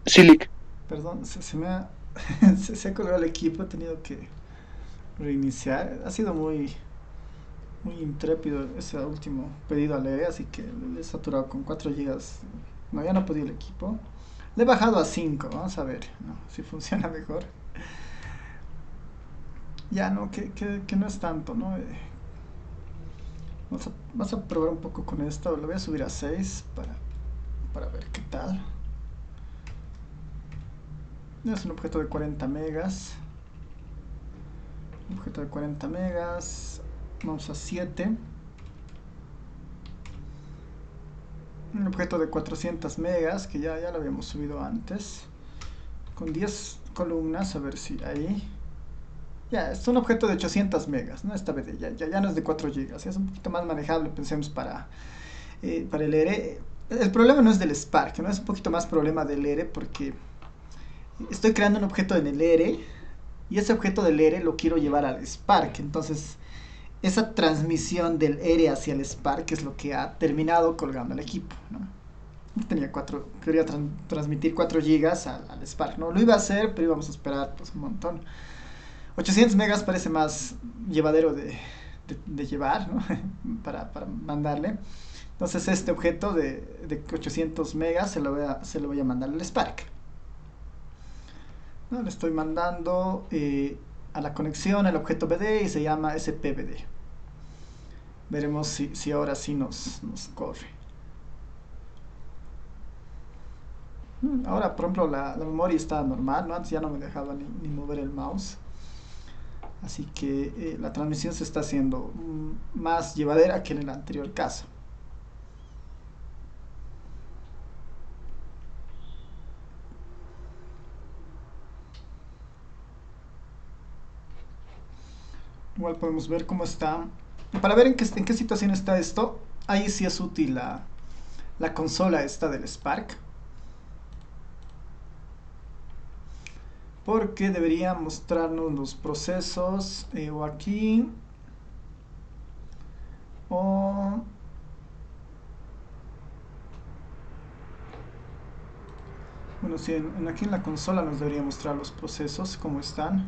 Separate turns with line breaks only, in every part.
Silic.
Perdón, se me ha, se ha colgado el equipo, he tenido que reiniciar. Ha sido muy intrépido ese último pedido al ERE, así que le he saturado con 4 gigas. No, ya no ha podido el equipo. Le he bajado a 5, vamos a ver, ¿no? Si funciona mejor. Ya no, que no es tanto, ¿no? Vamos a probar un poco con esto. Lo voy a subir a 6 para ver qué tal. Es un objeto de 40 megas. Un objeto de 40 megas. Vamos a 7. Un objeto de 400 megas, que ya lo habíamos subido antes. Con 10 columnas, a ver si ahí. Ya, es un objeto de 800 megas, ¿no? Esta vez ya no es de 4 gigas, es un poquito más manejable, pensemos, para el ERE. El problema no es del Spark, ¿no? Es un poquito más problema del ERE porque estoy creando un objeto en el ERE y ese objeto del ERE lo quiero llevar al Spark. Entonces, esa transmisión del ERE hacia el Spark es lo que ha terminado colgando el equipo, ¿no? Quería transmitir 4 gigas al Spark, ¿no? Lo iba a hacer, pero íbamos a esperar pues, un montón. 800 megas parece más llevadero de llevar, ¿no? Para mandarle. Entonces este objeto de 800 megas se lo voy a mandar al Spark. ¿No? Le estoy mandando a la conexión el objeto BD y se llama SPBD. Veremos si ahora sí nos corre. Ahora, por ejemplo, la memoria está normal, ¿no? Antes ya no me dejaba ni mover el mouse. Así que la transmisión se está haciendo más llevadera que en el anterior caso. Igual podemos ver cómo está. Para ver en qué situación está esto, ahí sí es útil la consola esta del Spark. Porque debería mostrarnos los procesos o aquí o bueno, sí, aquí en la consola nos debería mostrar los procesos, cómo están,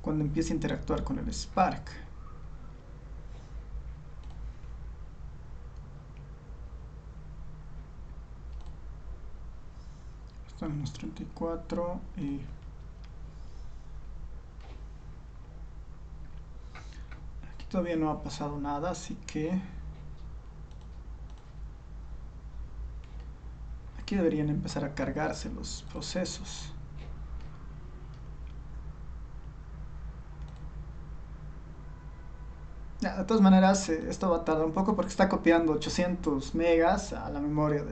cuando empiece a interactuar con el Spark. Están en los 34 y aquí todavía no ha pasado nada, así que aquí deberían empezar a cargarse los procesos. Ya, de todas maneras, esto va a tardar un poco porque está copiando 800 megas a la memoria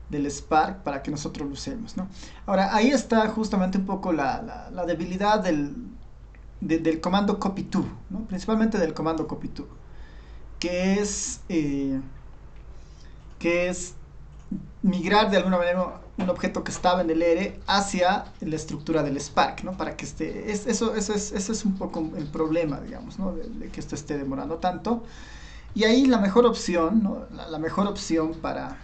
del Spark para que nosotros lo usemos, ¿no? Ahora, ahí está justamente un poco la debilidad del comando copy-to, ¿no? Principalmente del comando copy-to, que es, eh, que es migrar de alguna manera un objeto que estaba en el ERE hacia la estructura del Spark, ¿no? Para que esté, eso es un poco el problema, digamos, ¿no? De que esto esté demorando tanto. Y ahí la mejor opción, ¿no? La mejor opción para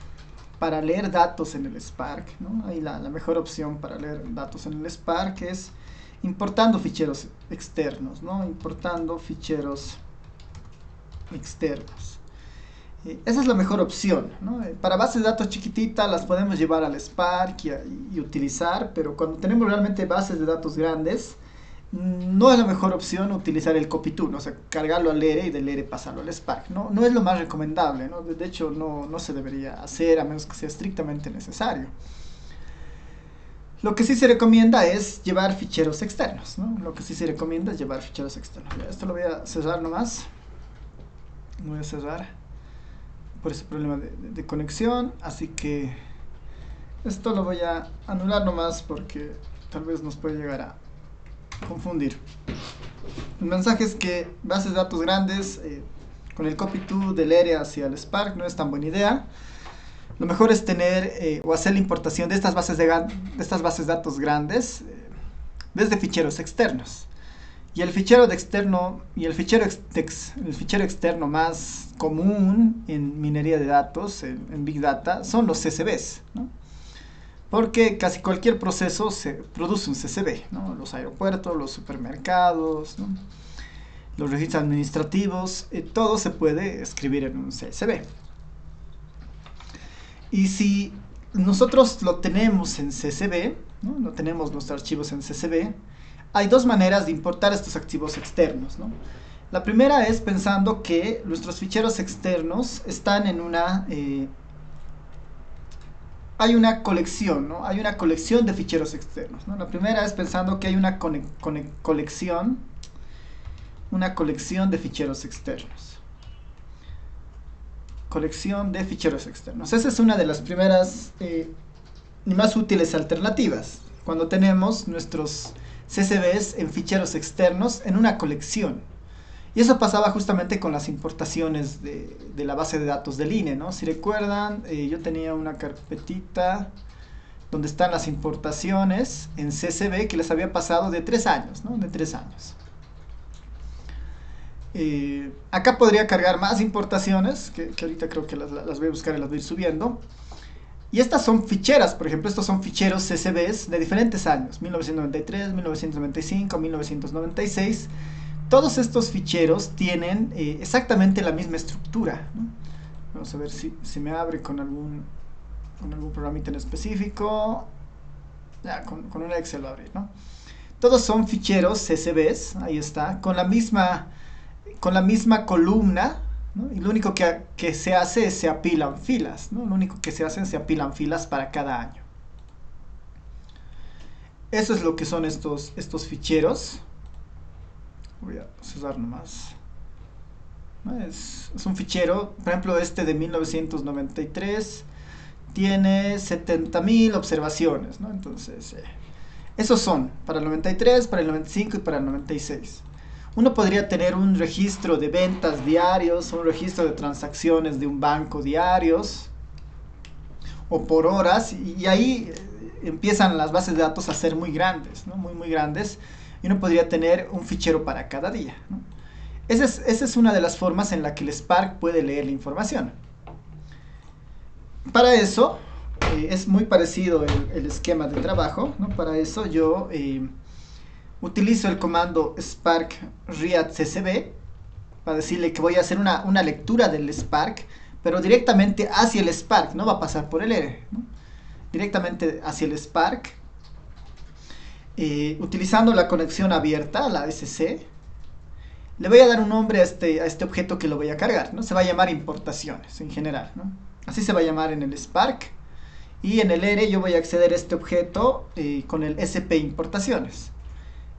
leer datos en el Spark, ¿no? Ahí la mejor opción para leer datos en el Spark es importando ficheros externos, ¿no? Importando ficheros externos. Esa es la mejor opción, ¿no? Para bases de datos chiquititas las podemos llevar al Spark y utilizar, pero cuando tenemos realmente bases de datos grandes, no es la mejor opción utilizar el copy-to, ¿no? O sea, cargarlo al ERE y del ERE pasarlo al Spark, ¿no? No es lo más recomendable, ¿no? De hecho, no se debería hacer a menos que sea estrictamente necesario. Lo que sí se recomienda es llevar ficheros externos, ¿no? Lo que sí se recomienda es llevar ficheros externos. Ya, esto lo voy a cerrar nomás. Lo voy a cerrar por ese problema de conexión, así que esto lo voy a anular nomás porque tal vez nos puede llegar a confundir. El mensaje es que bases de datos grandes con el copy-to del ERE hacia el Spark no es tan buena idea. Lo mejor es tener o hacer la importación de estas bases de datos grandes desde ficheros externos. Y el fichero de externo y el fichero externo más común en minería de datos, en Big Data, son los CSVs, ¿no? Porque casi cualquier proceso se produce un CSV, ¿no? Los aeropuertos, los supermercados, ¿no? Los registros administrativos, todo se puede escribir en un CSV. Y si nosotros lo tenemos en CSV, ¿no? Lo tenemos nuestros archivos en CSV, hay dos maneras de importar estos archivos externos, ¿no? La primera es pensando que nuestros ficheros externos están en una... hay una colección, ¿no? Hay una colección de ficheros externos, ¿no? La primera es pensando que hay una colección de ficheros externos. Colección de ficheros externos. Esa es una de las primeras y más útiles alternativas. Cuando tenemos nuestros CSVs en ficheros externos en una colección. Y eso pasaba justamente con las importaciones de la base de datos del INE, ¿no? Si recuerdan, yo tenía una carpetita donde están las importaciones en CSV que les había pasado de 3 años, ¿no? De 3 años. Acá podría cargar más importaciones, que ahorita creo que las voy a buscar y las voy a ir subiendo. Y estas son ficheras, por ejemplo, estos son ficheros CSVs de diferentes años, 1993, 1995, 1996. Todos estos ficheros tienen exactamente la misma estructura, ¿no? Vamos a ver si me abre con algún programita en específico. Ya, con un Excel lo abrí, ¿no? Todos son ficheros CSVs, ahí está, con la misma columna, ¿no? Y lo único que se hace es se apilan filas, ¿no? Lo único que se hace es se apilan filas para cada año. Eso es lo que son estos ficheros. Voy a cerrar nomás. Es un fichero, por ejemplo, este de 1993 tiene 70.000 observaciones, ¿no? Entonces, esos son para el 93, para el 95 y para el 96. Uno podría tener un registro de ventas diarios, un registro de transacciones de un banco diarios o por horas, y ahí empiezan las bases de datos a ser muy grandes, ¿no? Muy grandes, y uno podría tener un fichero para cada día, ¿no? Esa es una de las formas en la que el Spark puede leer la información. Para eso, es muy parecido el esquema de trabajo, ¿no? Para eso yo utilizo el comando spark read csv para decirle que voy a hacer una lectura del Spark, pero directamente hacia el Spark, no va a pasar por el R, ¿no? Directamente hacia el Spark, utilizando la conexión abierta, la SC. Le voy a dar un nombre a este objeto que lo voy a cargar, ¿no? Se va a llamar importaciones en general, ¿no? Así se va a llamar en el Spark. Y en el R yo voy a acceder a este objeto con el SP importaciones.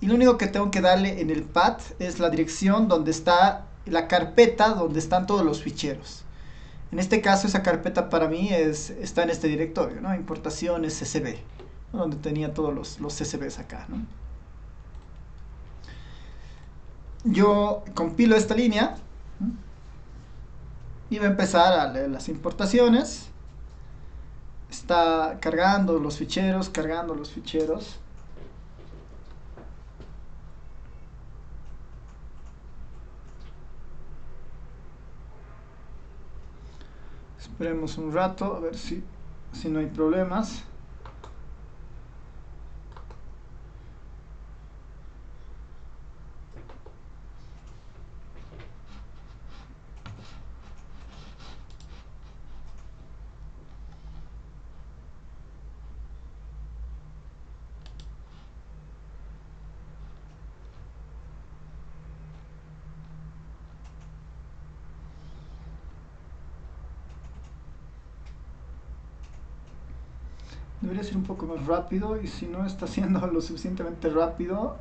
Y lo único que tengo que darle en el path es la dirección donde está la carpeta donde están todos los ficheros. En este caso esa carpeta para mí está en este directorio, ¿no? Importaciones CSV, ¿no? Donde tenía todos los CSVs acá, ¿no? Yo compilo esta línea, ¿no? Y voy a empezar a leer las importaciones. Está cargando los ficheros, Esperemos un rato a ver si no hay problemas. Debería ser un poco más rápido, y si no está siendo lo suficientemente rápido,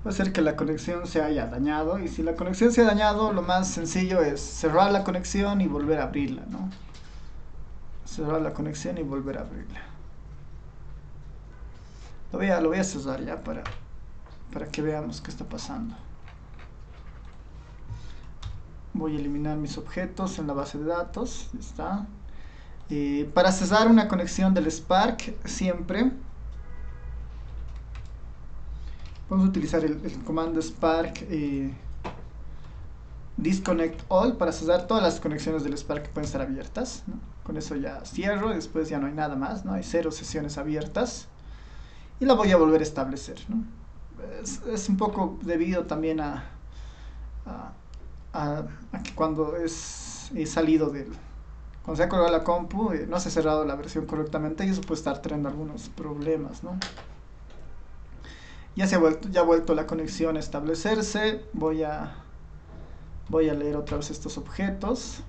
puede ser que la conexión se haya dañado. Y si la conexión se ha dañado, lo más sencillo es cerrar la conexión y volver a abrirla, ¿no? Cerrar la conexión y volver a abrirla. Lo voy a cerrar ya para que veamos qué está pasando. Voy a eliminar mis objetos en la base de datos. Ya está. Para cesar una conexión del Spark, siempre Vamos a utilizar el comando Spark disconnect all para cerrar todas las conexiones del Spark que pueden estar abiertas, ¿no? Con eso ya cierro y después ya no hay nada más, ¿no? Hay 0 sesiones abiertas y la voy a volver a establecer, ¿no? Es un poco debido también a, a que cuando he salido del... Cuando se ha colgado la compu, no se ha cerrado la versión correctamente y eso puede estar teniendo algunos problemas, ¿no? Ya ha vuelto la conexión a establecerse. Voy a leer otra vez estos objetos.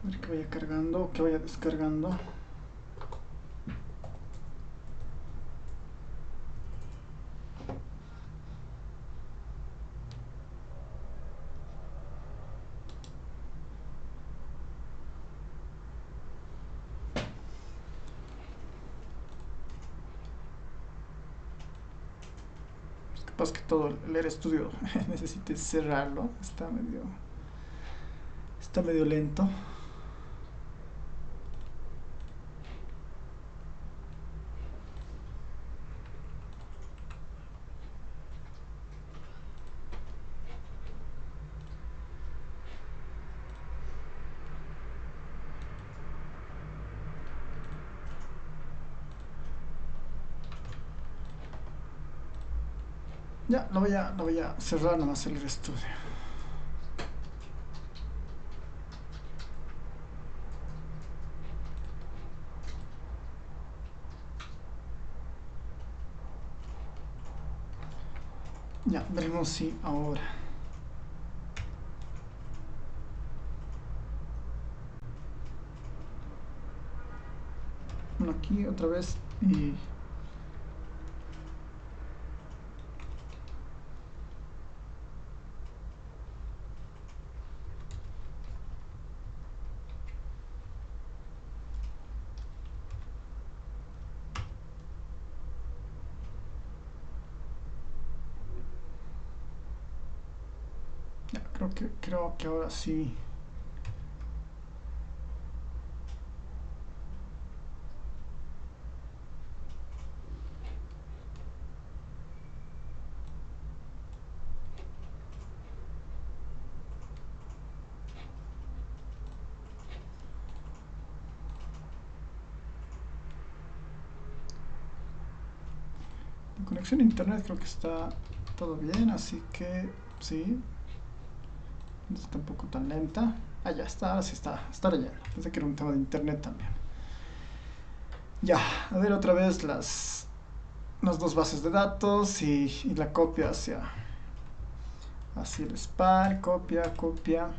A ver que vaya cargando, que vaya descargando. Capaz que todo el RStudio necesite cerrarlo. Está medio lento. Ya, lo voy a cerrar nomás el RStudio. Ya, veremos si ahora. Uno aquí otra vez y... Ya, creo que ahora sí. La conexión a internet creo que está todo bien, así que sí. No está tampoco tan lenta. Ah, ya está, ahora sí está relleno. Pensé que era un tema de internet también. Ya, a ver otra vez las dos bases de datos y la copia hacia el Spark, copia.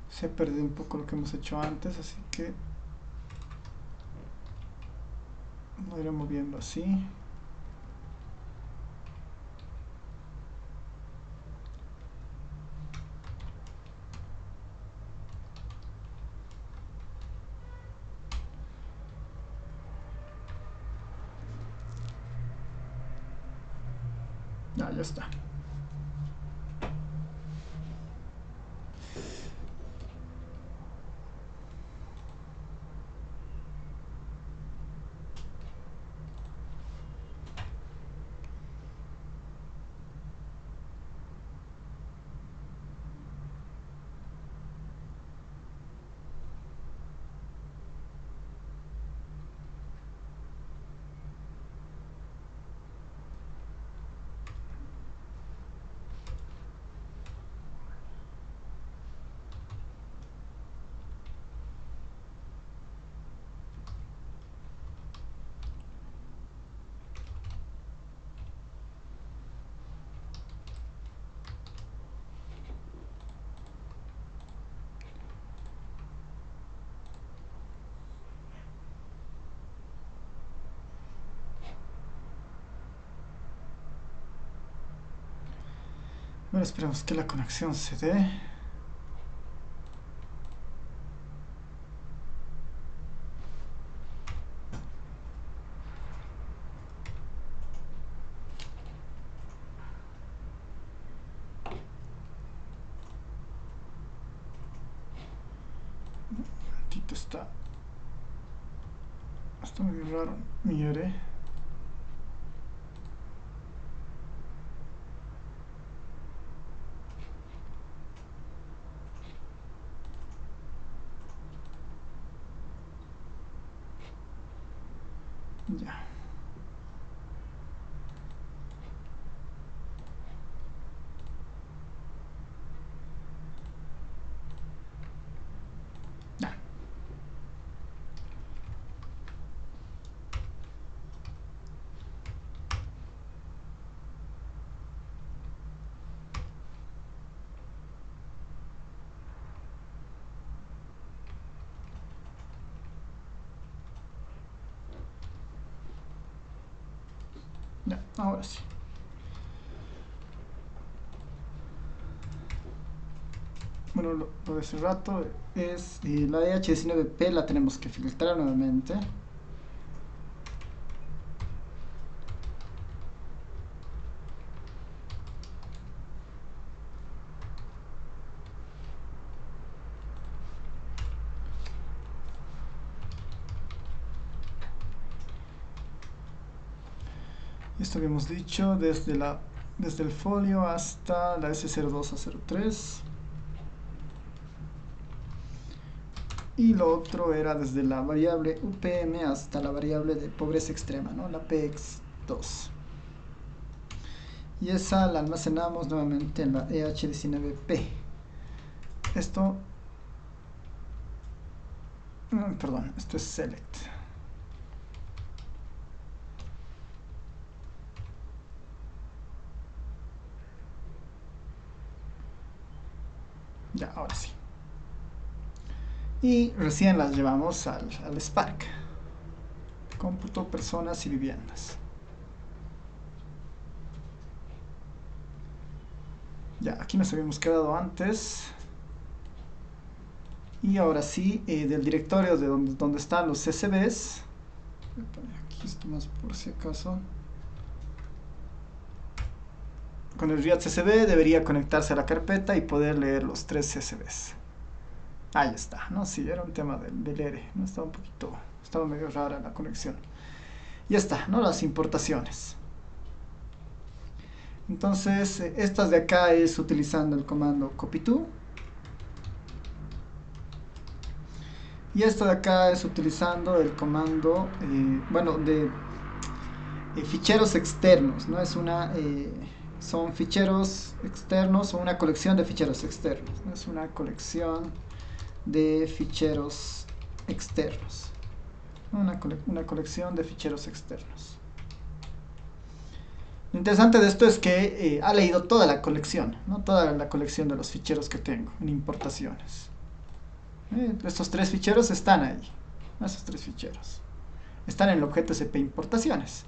Se ha perdido un poco lo que hemos hecho antes, así que lo iré moviendo así. Ya está. Ahora esperemos que la conexión se dé. está muy raro mi ERE. Ya. Ya. Ya, ahora sí. Bueno, lo de hace rato es la EH19P, la tenemos que filtrar nuevamente. Esto habíamos dicho desde el folio hasta la S02 a 03. Y lo otro era desde la variable UPM hasta la variable de pobreza extrema, ¿no? La PX2. Y esa la almacenamos nuevamente en la EH19P. Esto, perdón, esto es select. Ya, ahora sí. Y recién las llevamos al Spark. Cómputo, personas y viviendas. Ya, aquí nos habíamos quedado antes. Y ahora sí, del directorio de donde están los CSVs. Voy a poner aquí esto más por si acaso. Con el read CSV debería conectarse a la carpeta y poder leer los 3 CSVs. Ahí está, ¿no? Sí, era un tema del ERE, ¿no? Estaba medio rara la conexión. Ya está, ¿no? Las importaciones. Entonces, estas de acá es utilizando el comando copy-to. Y esta de acá es utilizando el comando, bueno, de ficheros externos, ¿no? Son ficheros externos o una colección de ficheros externos, ¿no? Es una colección de ficheros externos. Una colección de ficheros externos. Lo interesante de esto es que ha leído toda la colección, ¿no? Toda la colección de los ficheros que tengo en importaciones. Estos 3 ficheros están ahí. Esos 3 ficheros están en el objeto SP importaciones.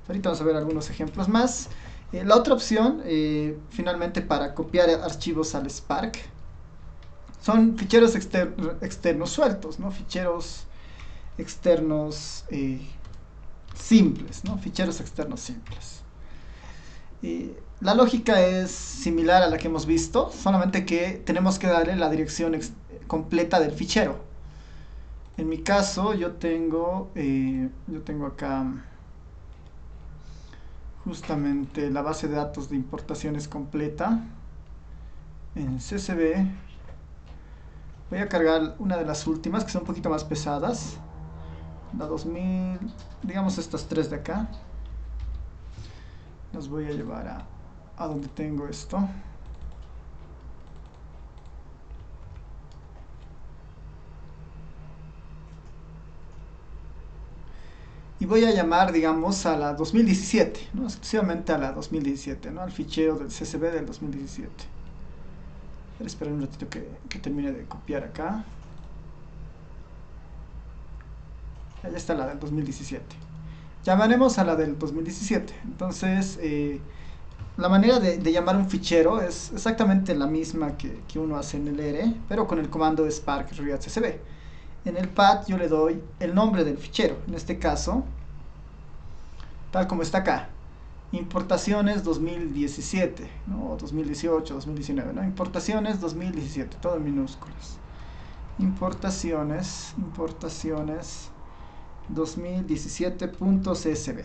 Ahorita vamos a ver algunos ejemplos más. La otra opción, finalmente, para copiar archivos al Spark, son ficheros externos sueltos, ¿no? Ficheros externos simples, ¿no? Ficheros externos simples. La lógica es similar a la que hemos visto, solamente que tenemos que darle la dirección completa del fichero. En mi caso, yo tengo acá justamente la base de datos de importaciones completa en CSV. Voy a cargar una de las últimas, que son un poquito más pesadas, la 2000, digamos estas 3 de acá. Las voy a llevar a donde tengo esto. Y voy a llamar, digamos, a la 2017, ¿no? Exclusivamente a la 2017, ¿no? Al fichero del CSV del 2017. Voy a esperar un ratito que termine de copiar acá. Ahí está la del 2017. Llamaremos a la del 2017. Entonces, la manera de llamar un fichero es exactamente la misma que uno hace en el ERE, pero con el comando spark read csv. En el path yo le doy el nombre del fichero, en este caso, tal como está acá, importaciones 2017, ¿no? 2018, 2019, ¿no? Importaciones 2017, todo en minúsculas. importaciones 2017.csv.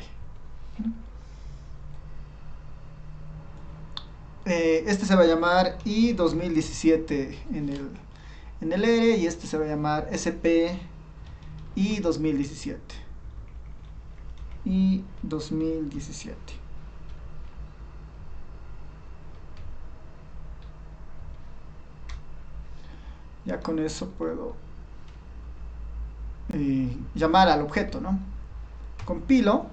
Este se va a llamar i 2017 en el ERE, y este se va a llamar SP i 2017. Y 2017. Ya con eso puedo llamar al objeto, ¿no? Compilo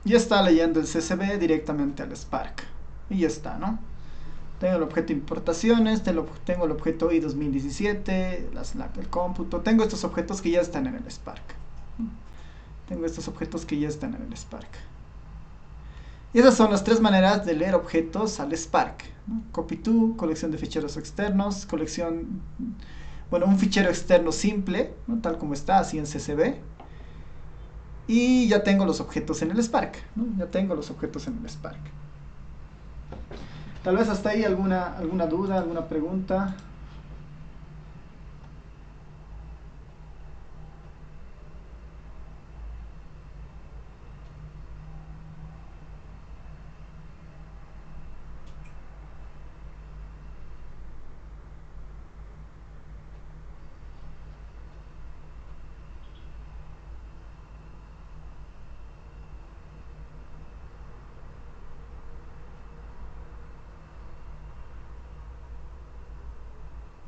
y está leyendo el CSV directamente al Spark. Y ya está, ¿no? Tengo el objeto importaciones, tengo el objeto i 2017, el cómputo, tengo estos objetos que ya están en el Spark. Tengo estos objetos que ya están en el Spark. Y esas son las tres maneras de leer objetos al Spark, ¿no? Copy-to, colección de ficheros externos, un fichero externo simple, ¿no? Tal como está, así en CSV. Y ya tengo los objetos en el Spark, ¿no? Ya tengo los objetos en el Spark. Tal vez hasta ahí alguna duda, alguna pregunta.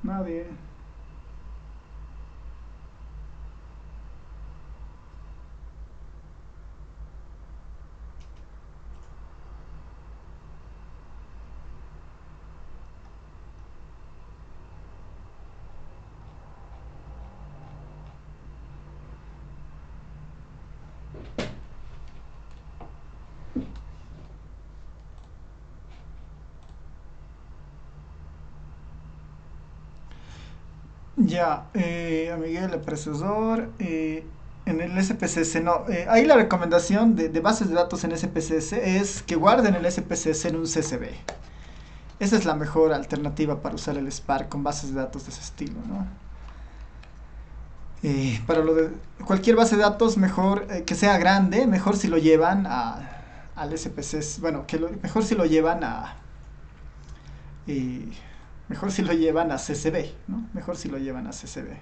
Nadie. Ya, a Miguel, el procesador, en el SPSS no. Ahí la recomendación de bases de datos en SPSS es que guarden el SPSS en un CSV. Esa es la mejor alternativa para usar el Spark con bases de datos de ese estilo, ¿no? Para lo de cualquier base de datos, mejor que sea grande, mejor si lo llevan al SPSS. Bueno, mejor si lo llevan eh, mejor si lo llevan a CSV, ¿no? Mejor si lo llevan a CSV.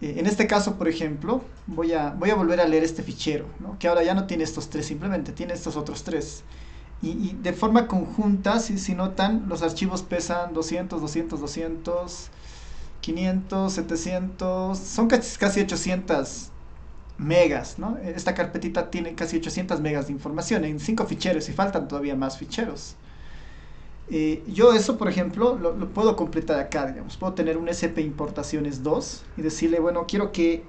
En este caso, por ejemplo, voy a volver a leer este fichero, ¿no? Que ahora ya no tiene estos tres, simplemente tiene estos otros tres. Y de forma conjunta, si notan, los archivos pesan 200, 200, 200, 500, 700, son casi 800 megas, ¿no? Esta carpetita tiene casi 800 megas de información en 5 ficheros y faltan todavía más ficheros. Yo eso, por ejemplo, lo puedo completar acá, digamos. Puedo tener un SP importaciones 2 y decirle, bueno,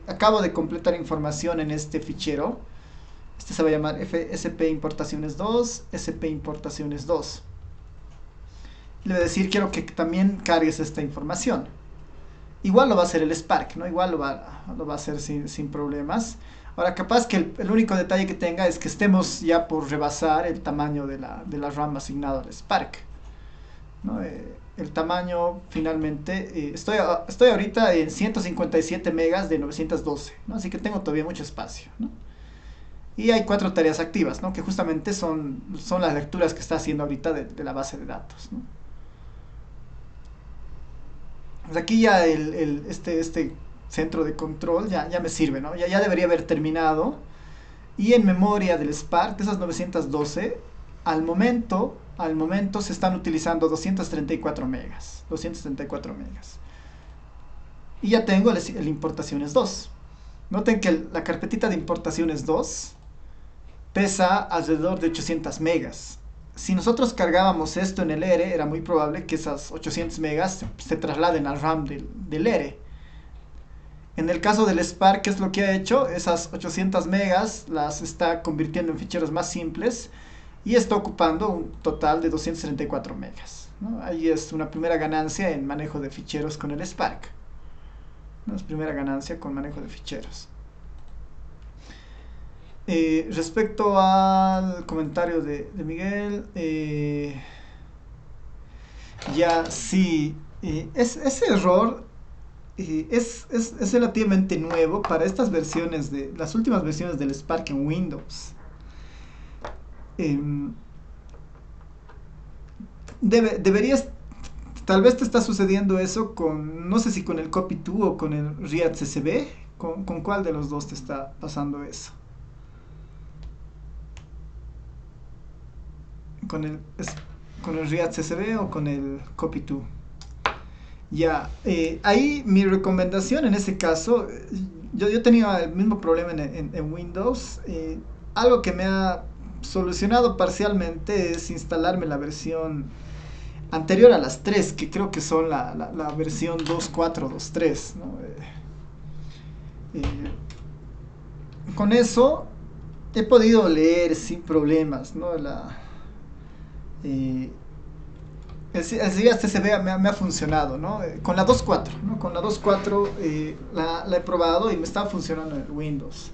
acabo de completar información en este fichero. Este se va a llamar SP importaciones 2, SP importaciones 2. Y le voy a decir, quiero que también cargues esta información. Igual lo va a hacer el Spark, ¿no? Igual lo va a hacer sin problemas. Ahora, capaz que el único detalle que tenga es que estemos ya por rebasar el tamaño de la RAM asignado al Spark, ¿no? El tamaño finalmente, estoy ahorita en 157 megas de 912, ¿no? Así que tengo todavía mucho espacio, ¿no? Y hay 4 tareas activas, ¿no? Que justamente son las lecturas que está haciendo ahorita de la base de datos, ¿no? Pues aquí ya este centro de control ya me sirve, ¿no? Ya debería haber terminado. Y en memoria del Spark, de esas 912, al momento se están utilizando 234 megas. 234 megas. Y ya tengo el importaciones 2. Noten que la carpetita de importaciones 2 pesa alrededor de 800 megas. Si nosotros cargábamos esto en el ERE, era muy probable que esas 800 megas se trasladen al RAM del ERE. En el caso del Spark, ¿qué es lo que ha hecho? Esas 800 megas las está convirtiendo en ficheros más simples y está ocupando un total de 234 megas, ¿no? Ahí es una primera ganancia en manejo de ficheros con el Spark, ¿no? Es primera ganancia con manejo de ficheros. Respecto al comentario de Miguel, Ya, sí, ese error es relativamente nuevo para estas versiones de las últimas versiones del Spark en Windows. Em, deberías, tal vez te está sucediendo eso con, no sé si con el Copy2 o con el React CSV, con cuál de los dos te está pasando eso. Con el, con el React CSV o con el Copy2. Ya, ahí mi recomendación en ese caso, yo tenía el mismo problema en Windows. Algo que me ha solucionado parcialmente es instalarme la versión anterior a las 3 que creo que son la versión 2.4.2.3, ¿no? Con eso he podido leer sin problemas, ¿no? Eh, el hasta se vea, me ha funcionado, ¿no? Con la 2.4, ¿no? Con la 2.4 la he probado y me está funcionando en el Windows.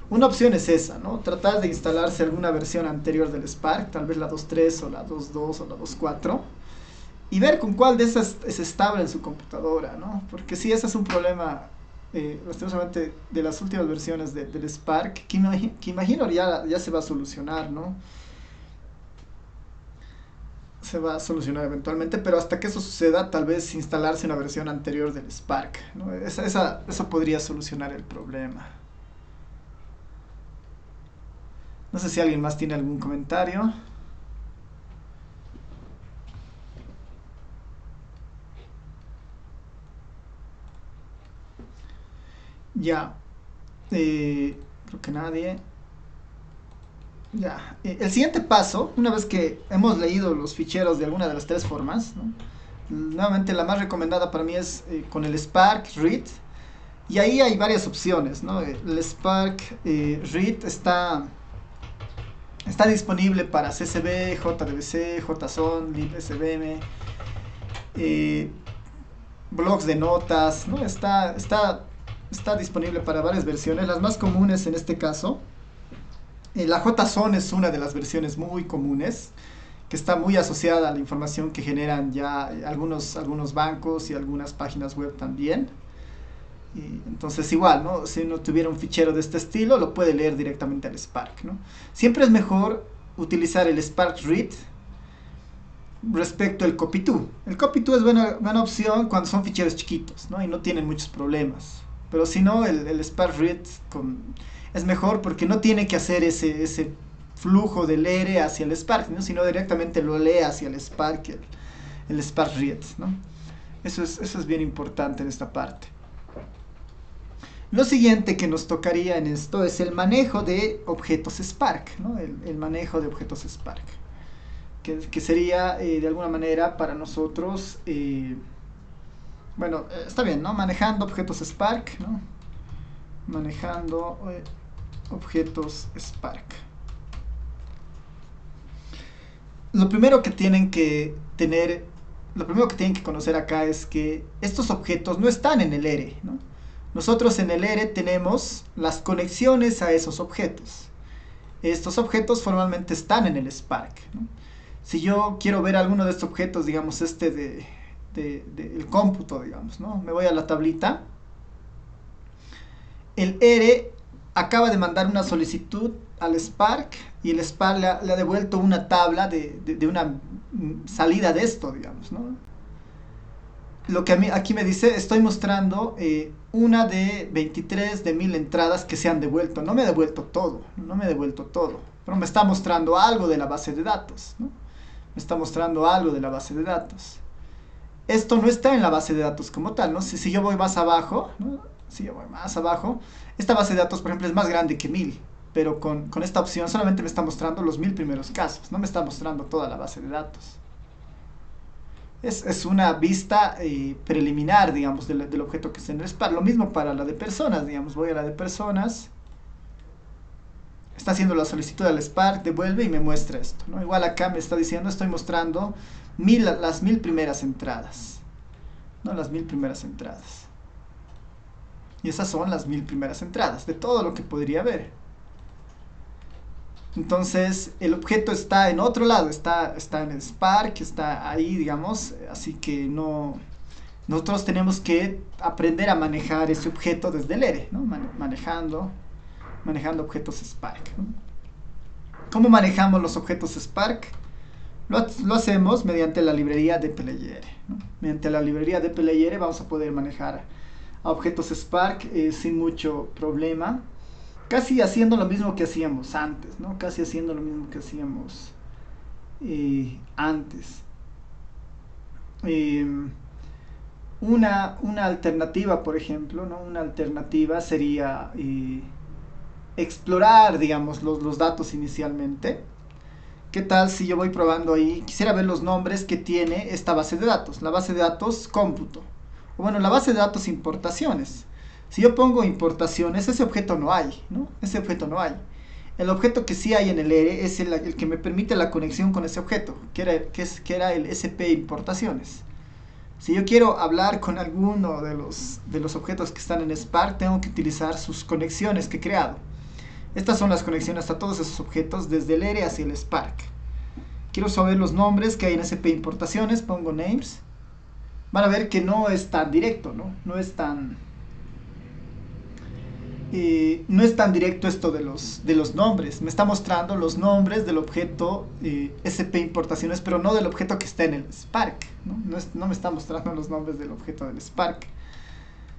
Una opción es esa, ¿no? Tratar de instalarse alguna versión anterior del Spark, tal vez la 2.3 o la 2.2 o la 2.4, y ver con cuál de esas es estable en su computadora, ¿no? Porque si ese es un problema, lastimosamente, de las últimas versiones del Spark, que imagino ya se va a solucionar, ¿no? Se va a solucionar eventualmente, pero hasta que eso suceda, tal vez instalarse una versión anterior del Spark, ¿no? Eso podría solucionar el problema. No sé si alguien más tiene algún comentario. Ya, creo que nadie. Ya, el siguiente paso, una vez que hemos leído los ficheros de alguna de las tres formas, ¿no? Nuevamente la más recomendada para mí es con el Spark Read. Y ahí hay varias opciones, ¿no? El Spark Read está disponible para CSV, JDBC, JSON, libsvm, eh, blogs de notas, ¿no? Está disponible para varias versiones. Las más comunes en este caso, la JSON es una de las versiones muy comunes, que está muy asociada a la información que generan ya algunos bancos y algunas páginas web también. Y entonces igual, ¿no? Si uno tuviera un fichero de este estilo, lo puede leer directamente al Spark, ¿no? Siempre es mejor utilizar el Spark Read respecto al Copy2. El Copy2 es buena opción cuando son ficheros chiquitos, ¿no? Y no tienen muchos problemas. Pero si no, el Spark Read es mejor porque no tiene que hacer ese flujo del ERE hacia el Spark, ¿no? Sino directamente lo lee hacia el Spark, el Spark Read, ¿no? Eso es bien importante en esta parte. Lo siguiente que nos tocaría en esto es el manejo de objetos Spark, ¿no? El manejo de objetos Spark. Que sería de alguna manera para nosotros, bueno, está bien, ¿no? Manejando objetos Spark, ¿no? Manejando objetos Spark. Lo primero que tienen que tener, lo primero que tienen que conocer acá es que estos objetos no están en el ERE, ¿no? Nosotros en el ERE tenemos las conexiones a esos objetos. Estos objetos formalmente están en el Spark, ¿no? Si yo quiero ver alguno de estos objetos, digamos el cómputo, digamos, ¿no? Me voy a la tablita. El ERE acaba de mandar una solicitud al Spark y el Spark le ha devuelto una tabla de una salida de esto, digamos, ¿no? Lo que aquí me dice, estoy mostrando una de 23 de 1000 entradas que se han devuelto. No me ha devuelto todo, no me ha devuelto todo, pero me está mostrando algo de la base de datos, ¿no? Me está mostrando algo de la base de datos. Esto no está en la base de datos como tal, ¿no? Si yo voy más abajo, ¿no? Si yo voy más abajo, esta base de datos, por ejemplo, es más grande que 1000, pero con esta opción solamente me está mostrando los 1000 primeros casos, no me está mostrando toda la base de datos. Es una vista preliminar, digamos, del objeto que está en el Spark. Lo mismo para la de personas, digamos, voy a la de personas, está haciendo la solicitud al Spark, devuelve y me muestra esto, ¿no? Igual acá me está diciendo, estoy mostrando las 1000 primeras entradas, ¿no? Las 1000 primeras entradas. Y esas son las 1000 primeras entradas, de todo lo que podría haber. Entonces el objeto está en otro lado, está en el Spark, está ahí, digamos, así que no, nosotros tenemos que aprender a manejar ese objeto desde el ERE, ¿no? Manejando objetos Spark, ¿no? ¿Cómo manejamos los objetos Spark? Lo hacemos mediante la librería dplyr, ¿no? Mediante la librería dplyr vamos a poder manejar a objetos Spark sin mucho problema, casi haciendo lo mismo que hacíamos antes, ¿no? Casi haciendo lo mismo que hacíamos antes. Eh, una alternativa, por ejemplo, ¿no? Una alternativa sería explorar, digamos, los datos inicialmente. ¿Qué tal si yo voy probando ahí? Quisiera ver los nombres que tiene esta base de datos, la base de datos cómputo. O bueno, la base de datos importaciones. Si yo pongo importaciones, ese objeto no hay, ¿no? Ese objeto no hay. El objeto que sí hay en el ERE es el que me permite la conexión con ese objeto, que era el SP importaciones. Si yo quiero hablar con alguno de los objetos que están en Spark, tengo que utilizar sus conexiones que he creado. Estas son las conexiones a todos esos objetos desde el ERE hacia el Spark. Quiero saber los nombres que hay en SP importaciones, pongo names. Van a ver que no es tan directo, ¿no? No es tan directo esto de los nombres. Me está mostrando los nombres del objeto SP importaciones, pero no del objeto que está en el Spark, ¿no? No me está mostrando los nombres del objeto del Spark.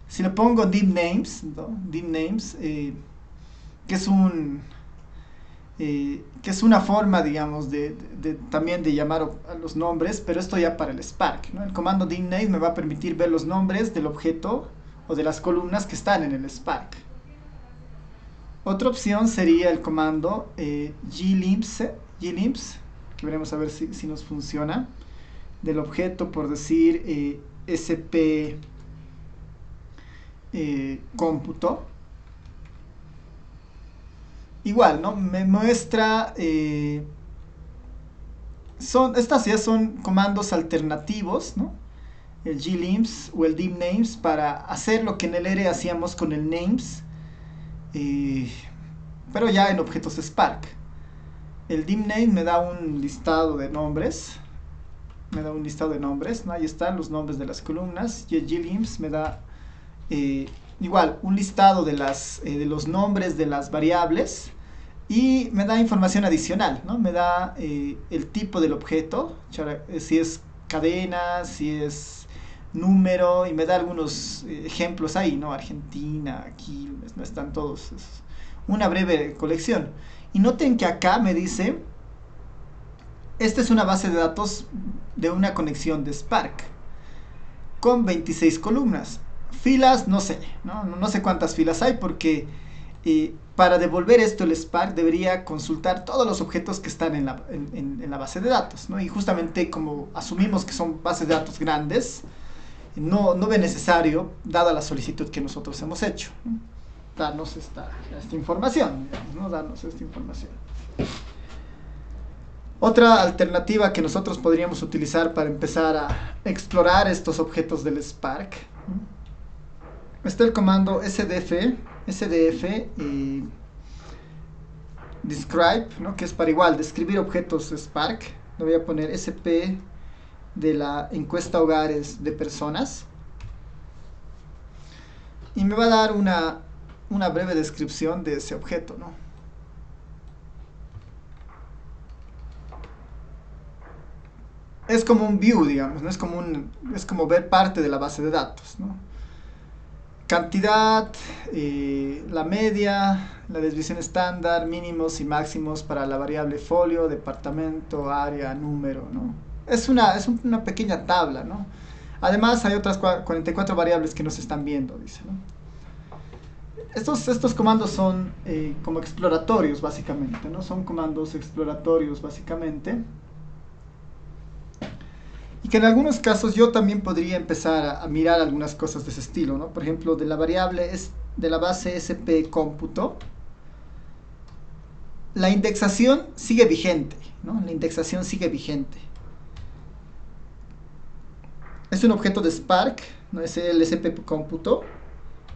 Si le pongo div names, ¿no? Div names, que es una forma, digamos, también de llamar a los nombres, pero esto ya para el Spark, ¿no? El comando div_name me va a permitir ver los nombres del objeto o de las columnas que están en el Spark. Otra opción sería el comando glimps, que veremos a ver si nos funciona, del objeto, por decir, sp cómputo. Igual, ¿no? Me muestra... estas ya son comandos alternativos, ¿no? El glimps o el div_names para hacer lo que en el ERE hacíamos con el names, pero ya en objetos Spark. El div_name me da un listado de nombres. ¿No? Ahí están los nombres de las columnas. Y el glimps me da igual un listado de los nombres de las variables. Y me da información adicional, ¿no? Me da el tipo del objeto, si es cadena, si es número, y me da algunos ejemplos ahí, ¿no? Argentina, aquí, no están todos. Es una breve colección. Y noten que acá me dice, esta es una base de datos de una conexión de Spark, con 26 columnas. Filas, no sé, no sé cuántas filas hay, porque para devolver esto el Spark debería consultar todos los objetos que están en la base de datos, ¿no? Y justamente como asumimos que son bases de datos grandes, no ve necesario, dada la solicitud que nosotros hemos hecho, ¿no? Darnos esta información, digamos, ¿no? Darnos esta información. Otra alternativa que nosotros podríamos utilizar para empezar a explorar estos objetos del Spark, ¿no? Está el comando sdf describe, ¿no? Que es para igual describir objetos Spark. Le voy a poner sp de la encuesta hogares de personas y me va a dar una breve descripción de ese objeto, ¿no? Es como un view, digamos, ¿no? Es como ver parte de la base de datos, ¿no? Cantidad, la media, la desviación estándar, mínimos y máximos para la variable folio, departamento, área, número, ¿no? Es una pequeña tabla, ¿no? Además hay otras 44 variables que no se están viendo, dice, ¿no? Estos comandos son como exploratorios, básicamente, ¿no? Son comandos exploratorios, básicamente. Y que en algunos casos yo también podría empezar a mirar algunas cosas de ese estilo, ¿no? Por ejemplo, de la variable de la base sp cómputo, la indexación sigue vigente, ¿no? La indexación sigue vigente. Es un objeto de Spark, ¿no? Es el sp cómputo,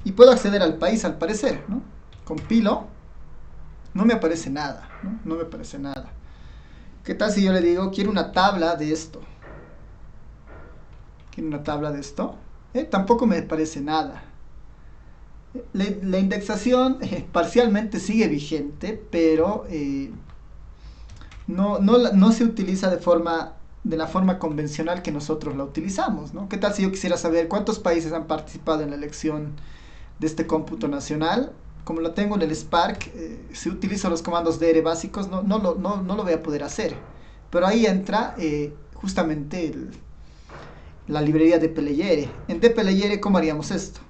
y puedo acceder al país al parecer, ¿no? Compilo No me aparece nada, ¿no? No me aparece nada. ¿Qué tal si yo le digo, quiero una tabla de esto? ¿Quiero una tabla de esto? Tampoco me aparece nada. La indexación parcialmente sigue vigente, pero no se utiliza de la forma convencional que nosotros la utilizamos, ¿no? ¿Qué tal si yo quisiera saber cuántos países han participado en la elección de este cómputo nacional? Como lo tengo en el Spark, si utilizo los comandos DR básicos, no lo voy a poder hacer. Pero ahí entra justamente la librería de dplyr. En dplyr, ¿cómo haríamos esto?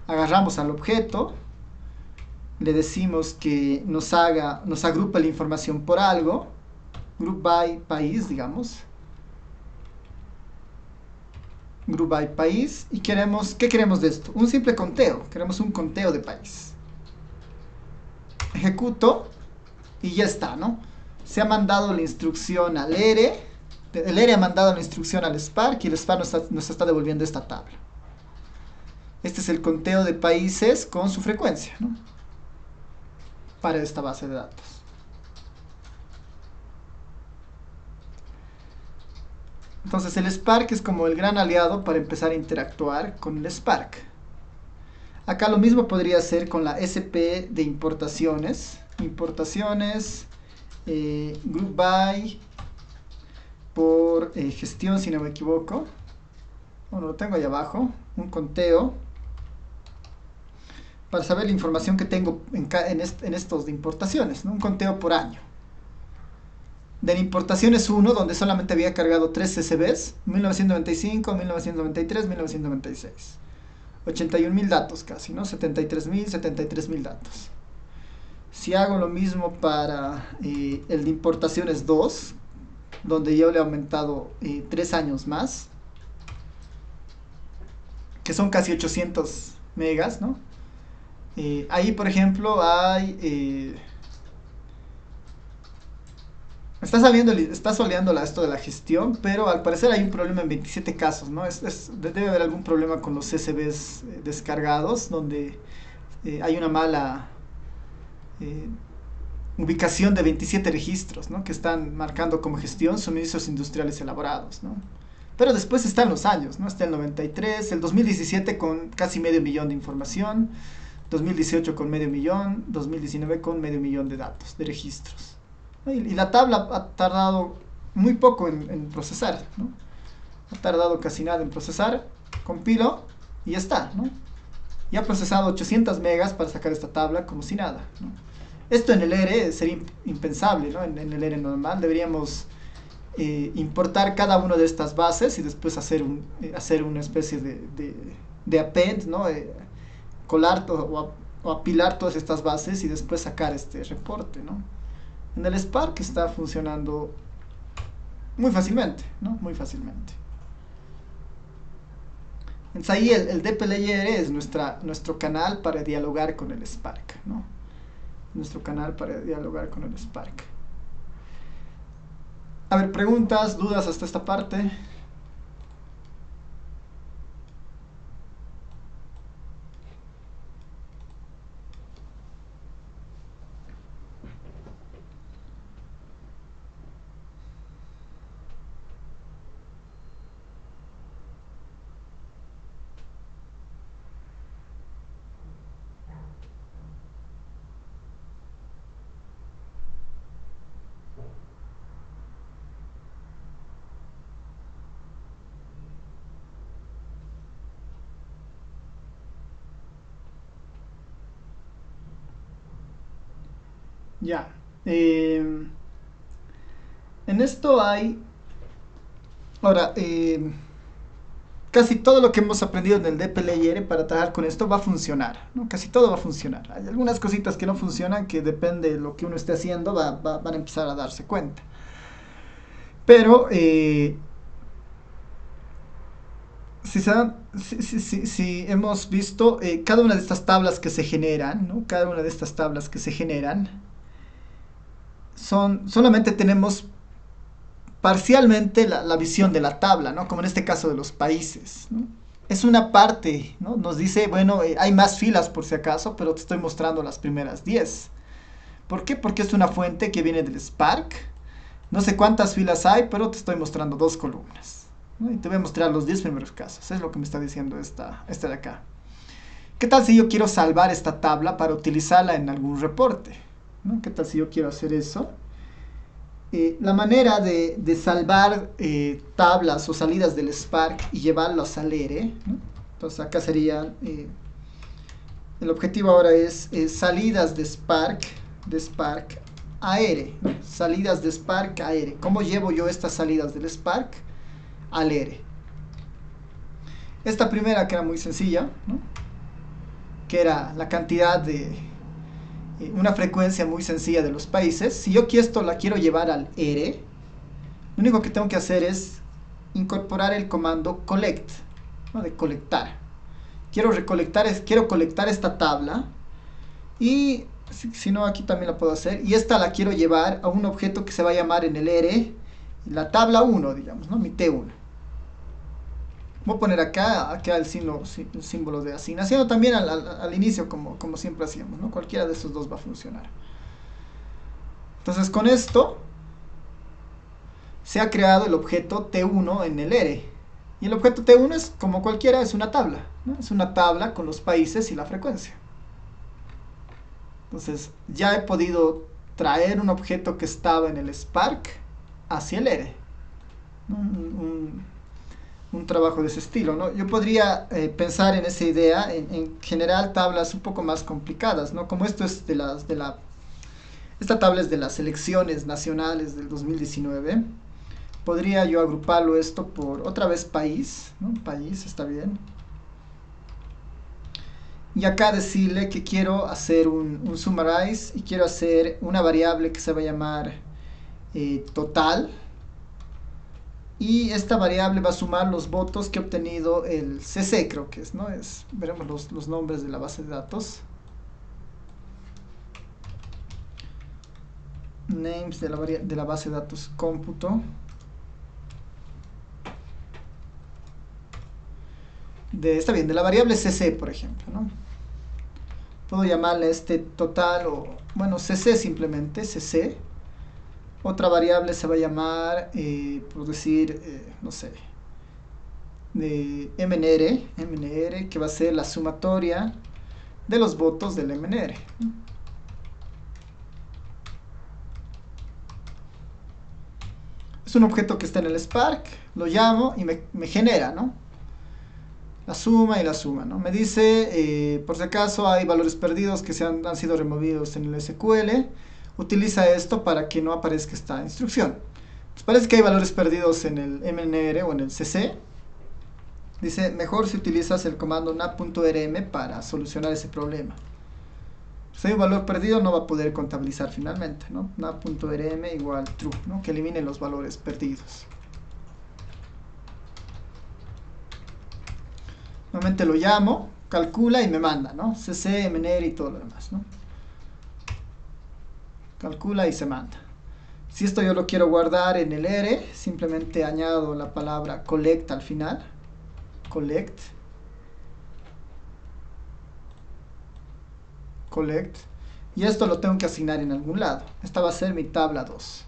Agarramos al objeto, le decimos que nos agrupa la información por algo, group by país, digamos, group by país, y ¿qué queremos de esto? Un simple conteo, queremos un conteo de país. Ejecuto y ya está, ¿no? Se ha mandado la instrucción al ERE, el ERE ha mandado la instrucción al Spark y el Spark nos está devolviendo esta tabla. Este es el conteo de países con su frecuencia, ¿no? Para esta base de datos. Entonces el Spark es como el gran aliado para empezar a interactuar con el Spark. Acá lo mismo podría hacer con la SP de importaciones. Importaciones, group by, por gestión, si no me equivoco. Bueno, lo tengo ahí abajo. Un conteo. Para saber la información que tengo en estos de importaciones, ¿no? Un conteo por año. De la importaciones 1, donde solamente había cargado 3 CCBs, 1995, 1993, 1996. 81.000 datos casi, ¿no? 73.000 datos. Si hago lo mismo para el de importaciones 2, donde yo le he aumentado 3 años más, que son casi 800 megas, ¿no? Ahí, por ejemplo, hay... está soleando esto de la gestión, pero al parecer hay un problema en 27 casos, ¿no? Debe haber algún problema con los CSVs descargados, donde hay una mala eh, ubicación de 27 registros, ¿no? Que están marcando como gestión suministros industriales elaborados, ¿no? Pero después están los años, ¿no? Está el 93, el 2017 con casi medio millón de información, 2018 con medio millón, 2019 con medio millón de datos, de registros. Y la tabla ha tardado muy poco en procesar, ¿no? Ha tardado casi nada en procesar, compilo y ya está, ¿no? Y ha procesado 800 megas para sacar esta tabla como si nada, ¿no? Esto en el ERE sería impensable, ¿no? En el ERE normal deberíamos importar cada una de estas bases y después hacer una especie de append, ¿no? Colar o apilar todas estas bases y después sacar este reporte, ¿no? En el Spark está funcionando muy fácilmente, ¿no? Muy fácilmente. Entonces ahí el dplyr es nuestro canal para dialogar con el Spark, ¿no? Nuestro canal para dialogar con el Spark. A ver, preguntas, dudas hasta esta parte. Ya. En esto hay... Ahora, casi todo lo que hemos aprendido en el dplyr para trabajar con esto va a funcionar, ¿no? Casi todo va a funcionar. Hay algunas cositas que no funcionan que depende de lo que uno esté haciendo, van a empezar a darse cuenta. Pero si hemos visto cada una de estas tablas que se generan, ¿no? Cada una de estas tablas que se generan, solamente tenemos parcialmente la visión de la tabla, ¿no? Como en este caso de los países, ¿no? Es una parte, ¿no? Nos dice, bueno, hay más filas por si acaso, pero te estoy mostrando las primeras 10. ¿Por qué? Porque es una fuente que viene del Spark. No sé cuántas filas hay, pero te estoy mostrando dos columnas, ¿no? Y te voy a mostrar los 10 primeros casos. Es lo que me está diciendo esta de acá. ¿Qué tal si yo quiero salvar esta tabla para utilizarla en algún reporte? ¿No? ¿Qué tal si yo quiero hacer eso? La manera de salvar tablas o salidas del Spark y llevarlas al ERE, ¿no? Entonces acá sería, el objetivo ahora es salidas de Spark a ERE, ¿no? Salidas de Spark a ERE. ¿Cómo llevo yo estas salidas del Spark al ERE? Esta primera, que era muy sencilla, ¿no? Que era la cantidad de una frecuencia muy sencilla de los países. Si yo esto la quiero llevar al ERE, lo único que tengo que hacer es incorporar el comando collect, ¿no? De colectar. Quiero colectar esta tabla, y si no, aquí también la puedo hacer, y esta la quiero llevar a un objeto que se va a llamar en el ERE la tabla 1, digamos, ¿no? Mi T1. Voy a poner acá el símbolo de asignación, también al inicio, como siempre hacíamos, ¿no? Cualquiera de esos dos va a funcionar. Entonces con esto se ha creado el objeto T1 en el ERE. Y el objeto T1 es como cualquiera, es una tabla, ¿no? Es una tabla con los países y la frecuencia. Entonces ya he podido traer un objeto que estaba en el Spark hacia el ERE. Un trabajo de ese estilo, ¿no? Yo podría pensar en esa idea, en general tablas un poco más complicadas, ¿no? Como esto es esta tabla es de las elecciones nacionales del 2019. Podría yo agruparlo esto por, otra vez, país, ¿no? País, está bien. Y acá decirle que quiero hacer un summarize y quiero hacer una variable que se va a llamar total. Y esta variable va a sumar los votos que ha obtenido el CC, creo que es, ¿no? Veremos los nombres de la base de datos. Names de la base de datos cómputo. Está bien, de la variable CC, por ejemplo, ¿no? Puedo llamarle total, o bueno, CC simplemente, CC. Otra variable se va a llamar, por decir, no sé, de MNR, que va a ser la sumatoria de los votos del MNR. Es un objeto que está en el Spark, lo llamo y me genera, ¿no? La suma y la suma, ¿no? Me dice, por si acaso hay valores perdidos que han sido removidos en el SQL. Utiliza esto para que no aparezca esta instrucción. Pues parece que hay valores perdidos en el MNR o en el CC. Dice, mejor si utilizas el comando nap.rm para solucionar ese problema. Si hay un valor perdido, no va a poder contabilizar finalmente, ¿no? nap.rm igual true, ¿no? Que elimine los valores perdidos. Nuevamente lo llamo, calcula y me manda, ¿no? CC, MNR y todo lo demás, ¿no? Calcula y se manda. Si esto yo lo quiero guardar en el ERE, simplemente añado la palabra collect al final. Collect. Y esto lo tengo que asignar en algún lado. Esta va a ser mi tabla 2.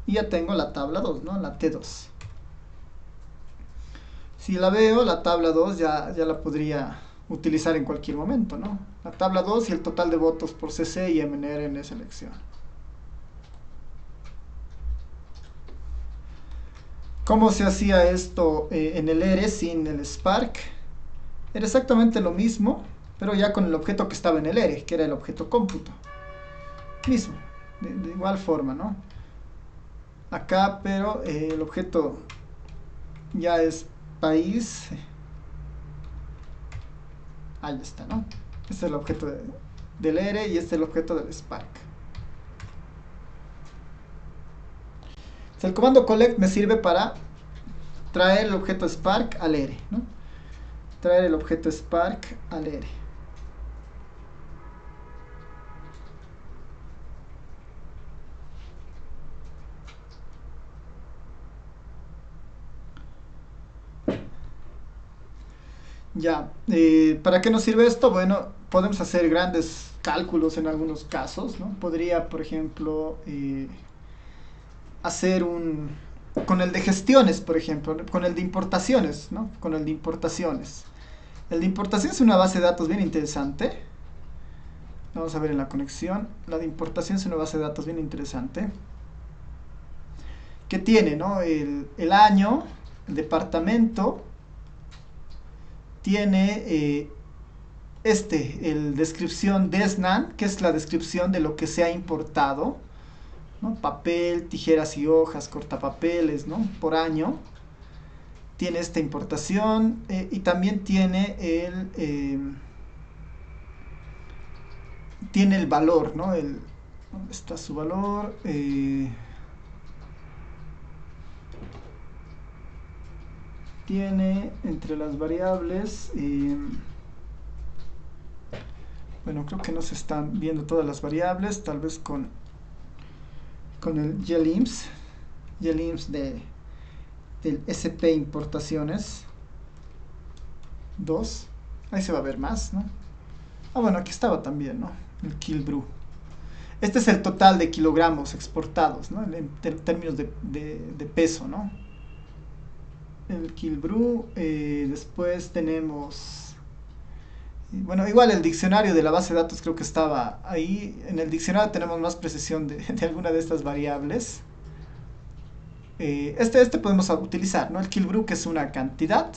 Y ya tengo la tabla 2, ¿no? La T2. Si la veo, la tabla 2 ya la podría utilizar en cualquier momento, ¿no? La tabla 2 y el total de votos por CC y MNR en esa elección. ¿Cómo se hacía esto en el ERE sin el Spark? Era exactamente lo mismo, pero ya con el objeto que estaba en el ERE, que era el objeto cómputo. Mismo, de igual forma, ¿no? Acá, pero el objeto ya es país. Ahí está, ¿no? Este es el objeto del ERE y este es el objeto del Spark. El comando collect me sirve para traer el objeto Spark al ERE, ¿no? Traer el objeto Spark al ERE. Ya, ¿para qué nos sirve esto? Bueno, podemos hacer grandes cálculos en algunos casos, ¿no? Podría, por ejemplo, hacer con el de gestiones, por ejemplo, con el de importaciones, ¿no? Con el de importaciones. El de importaciones es una base de datos bien interesante. Vamos a ver en la conexión. La de importación es una base de datos bien interesante. Que tiene, ¿no? El año, el departamento, tiene el descripción DESNAN, que es la descripción de lo que se ha importado, ¿no? Papel, tijeras y hojas, cortapapeles, ¿no? Por año. Tiene esta importación y también tiene el valor, ¿no? ¿Dónde está su valor? Tiene entre las variables, bueno, creo que no se están viendo todas las variables, tal vez con el GLIMS del SP importaciones 2, ahí se va a ver más, ¿no? Ah, bueno, aquí estaba también, ¿no? El Kilbrew. Este es el total de kilogramos exportados, ¿no? En términos de peso, ¿no? El Kilbrew, después tenemos, bueno, igual el diccionario de la base de datos creo que estaba ahí. En el diccionario tenemos más precisión de alguna de estas variables. Este podemos utilizar, ¿no? El Kilbrew, que es una cantidad,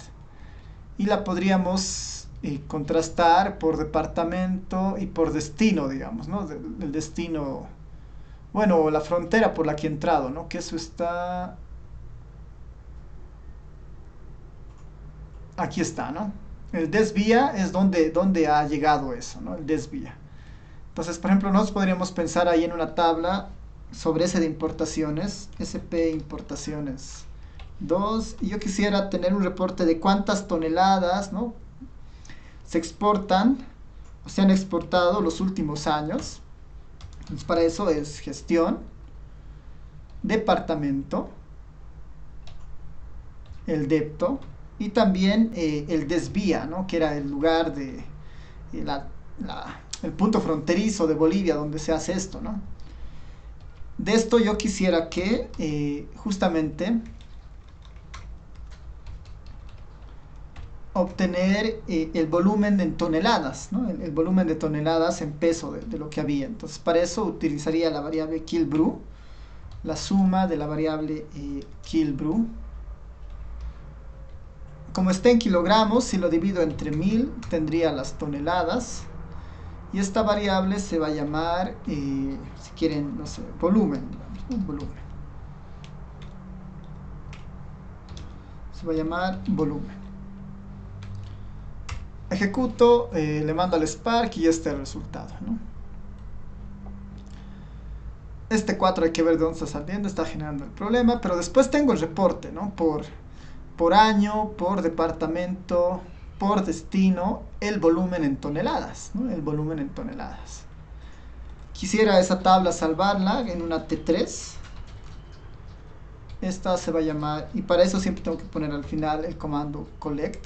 y la podríamos contrastar por departamento y por destino, digamos, ¿no? El destino, bueno, la frontera por la que he entrado, ¿no? Que eso está, aquí está, ¿no? El desvía es donde ha llegado eso, ¿no? El desvía. Entonces, por ejemplo, nosotros podríamos pensar ahí en una tabla sobre ese de importaciones, SP importaciones 2, y yo quisiera tener un reporte de cuántas toneladas, ¿no? Se exportan o se han exportado los últimos años. Entonces, para eso es gestión, departamento, el depto y también el desvía, ¿no? Que era el lugar de el punto fronterizo de Bolivia donde se hace esto, ¿no? De esto yo quisiera que justamente obtener el volumen en toneladas, ¿no? El volumen de toneladas en peso de lo que había. Entonces, para eso utilizaría la variable Kilbrew, la suma de la variable Kilbrew. Como está en kilogramos, si lo divido entre 1000, tendría las toneladas. Y esta variable se va a llamar, si quieren, no sé, volumen, digamos, ¿no? Volumen. Se va a llamar volumen. Ejecuto, le mando al Spark y este es el resultado, ¿no? Este 4 hay que ver de dónde está saliendo, está generando el problema, pero después tengo el reporte, ¿no? Por año, por departamento, por destino, el volumen en toneladas, ¿no? El volumen en toneladas. Quisiera esa tabla salvarla en una T3. Esta se va a llamar, y para eso siempre tengo que poner al final el comando collect.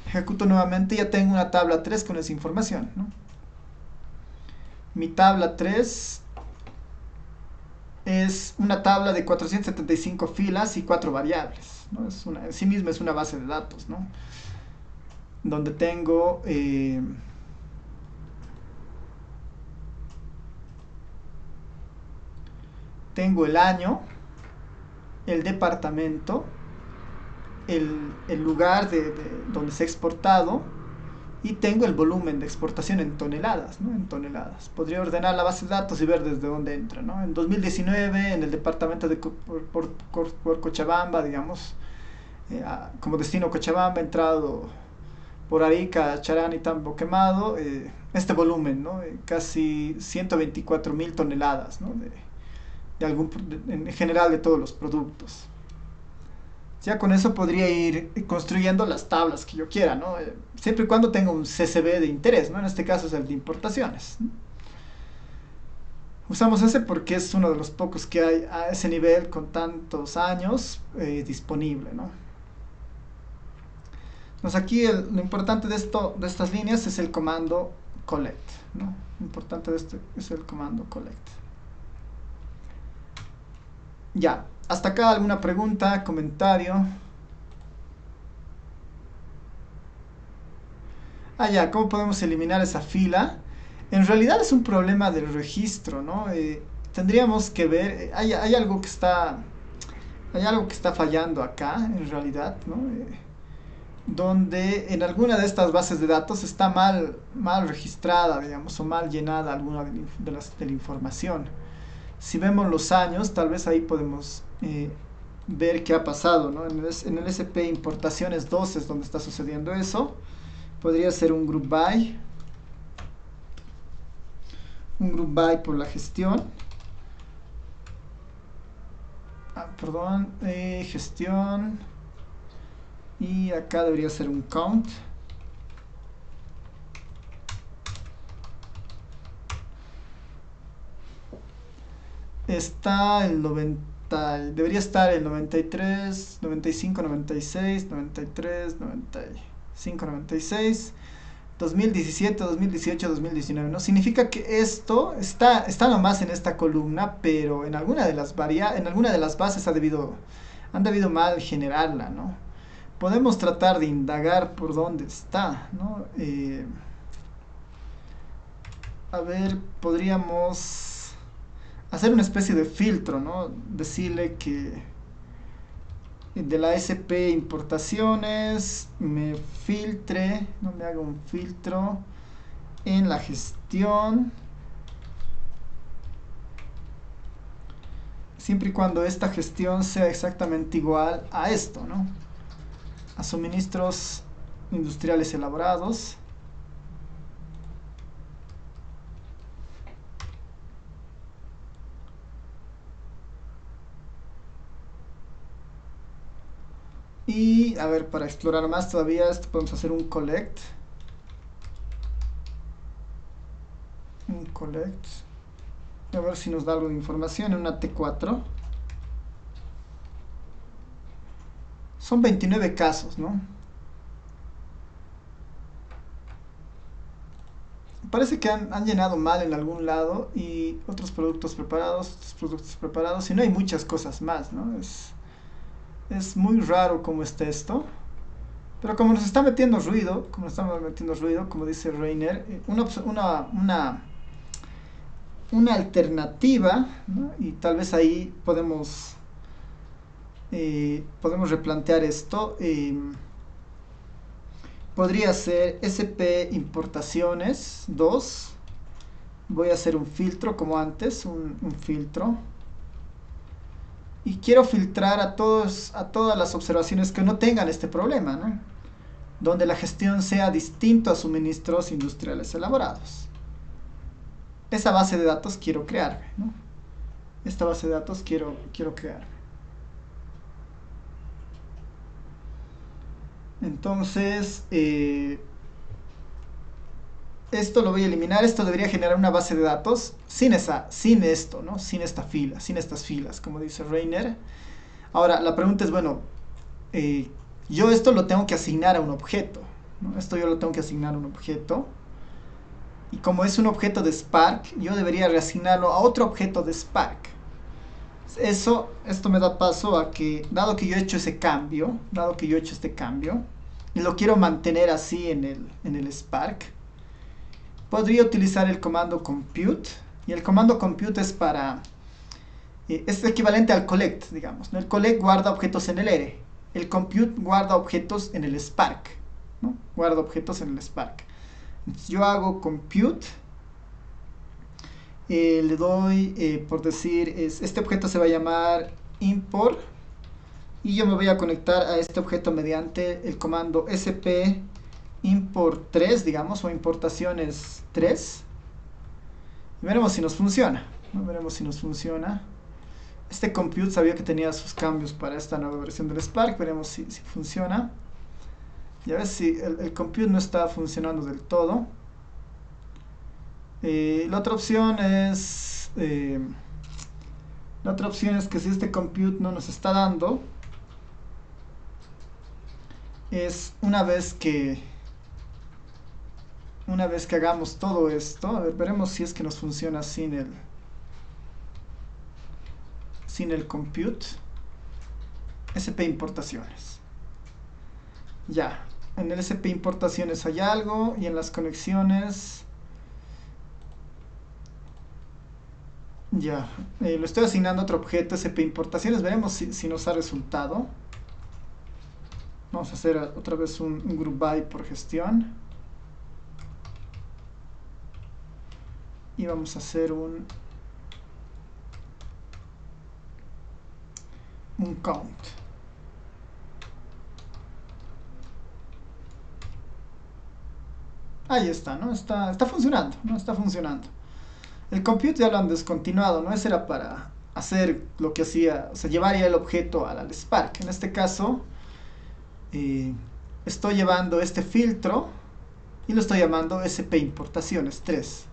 Ejecuto nuevamente, ya tengo una tabla 3 con esa información, ¿no? Mi tabla 3 es una tabla de 475 filas y 4 variables, ¿no? En sí misma es una base de datos, ¿no? Donde tengo el año, el departamento, el lugar donde se ha exportado y tengo el volumen de exportación en toneladas, ¿no? En toneladas. Podría ordenar la base de datos y ver desde dónde entra, ¿no? En 2019, en el departamento de por Cochabamba, digamos, como destino Cochabamba, entrado por Arica, Charán y Tambo Quemado, este volumen, ¿no? Casi 124.000 toneladas, ¿no? En general de todos los productos. Ya con eso podría ir construyendo las tablas que yo quiera, ¿no? Siempre y cuando tenga un CSV de interés, ¿no? En este caso es el de importaciones, ¿no? Usamos ese porque es uno de los pocos que hay a ese nivel con tantos años disponible, ¿no? Pues aquí lo importante de esto, de estas líneas, es el comando collect, ¿no? Lo importante de esto es el comando collect. Ya, hasta acá alguna pregunta, comentario. Ah, ya, ¿cómo podemos eliminar esa fila? En realidad es un problema del registro, ¿no? Tendríamos que ver, hay algo que está fallando acá, en realidad, ¿no? Donde en alguna de estas bases de datos está mal registrada, digamos, o mal llenada alguna de la información. Si vemos los años, tal vez ahí podemos ver qué ha pasado, ¿no? En el SP importaciones 2 es donde está sucediendo eso. Podría ser un group by por la gestión. Perdón, gestión. Y acá debería ser un count. Está el 90, debería estar el 93, 95, 96, 93, 95, 96, 2017, 2018, 2019, ¿no? Significa que esto está nomás en esta columna, pero en alguna de las bases han debido mal generarla, ¿no? Podemos tratar de indagar por dónde está, ¿no? A ver, podríamos hacer una especie de filtro, ¿no? Decirle que de la SP importaciones me filtre, no me haga un filtro en la gestión, siempre y cuando esta gestión sea exactamente igual a esto, ¿no? A suministros industriales elaborados. Y a ver, para explorar más todavía, esto podemos hacer un collect. Un collect. A ver si nos da algo de información en una T4. Son 29 casos, ¿no? Parece que han llenado mal en algún lado y otros productos preparados, y no hay muchas cosas más, ¿no? Es muy raro cómo está esto. Pero como nos está metiendo ruido, como dice Reiner, una alternativa, ¿no? Y tal vez ahí podemos replantear esto. Podría ser SP importaciones 2. Voy a hacer un filtro como antes, un filtro. Y quiero filtrar a todas las observaciones que no tengan este problema, ¿no? Donde la gestión sea distinto a suministros industriales elaborados. Esa base de datos quiero crearme, ¿no? Esta base de datos quiero crear. Entonces, esto lo voy a eliminar. Esto debería generar una base de datos sin esto, ¿no? Sin esta fila, sin estas filas, como dice Reiner. Ahora, la pregunta es, bueno, yo esto lo tengo que asignar a un objeto, ¿no? Esto yo lo tengo que asignar a un objeto. Y como es un objeto de Spark, yo debería reasignarlo a otro objeto de Spark. Esto me da paso a que, dado que yo he hecho este cambio, y lo quiero mantener así en el Spark, podría utilizar el comando compute, y el comando compute es equivalente al collect, digamos, ¿no? El collect guarda objetos en el R, el compute guarda objetos en el Spark, ¿no? Guarda objetos en el Spark. Entonces yo hago compute, le doy, por decir, este objeto se va a llamar import, y yo me voy a conectar a este objeto mediante el comando sp import 3, digamos, o importaciones 3, y veremos si nos funciona, ¿no? Veremos si nos funciona. Este compute sabía que tenía sus cambios para esta nueva versión del Spark, veremos si funciona. Ya ves, si el compute no está funcionando del todo. La otra opción es que si este compute no nos está dando, es una vez que hagamos todo esto, a ver, veremos si es que nos funciona sin el compute. SP importaciones. Ya, en el SP importaciones hay algo y en las conexiones ya, lo estoy asignando a otro objeto SP importaciones, veremos si nos ha resultado. Vamos a hacer otra vez un group by por gestión y vamos a hacer un count. Ahí está, ¿no? Está funcionando, ¿no? Está funcionando. El compute ya lo han descontinuado, ¿no? Ese era para hacer lo que hacía, o sea, llevar ya el objeto al Spark. En este caso, estoy llevando este filtro y lo estoy llamando SP importaciones 3.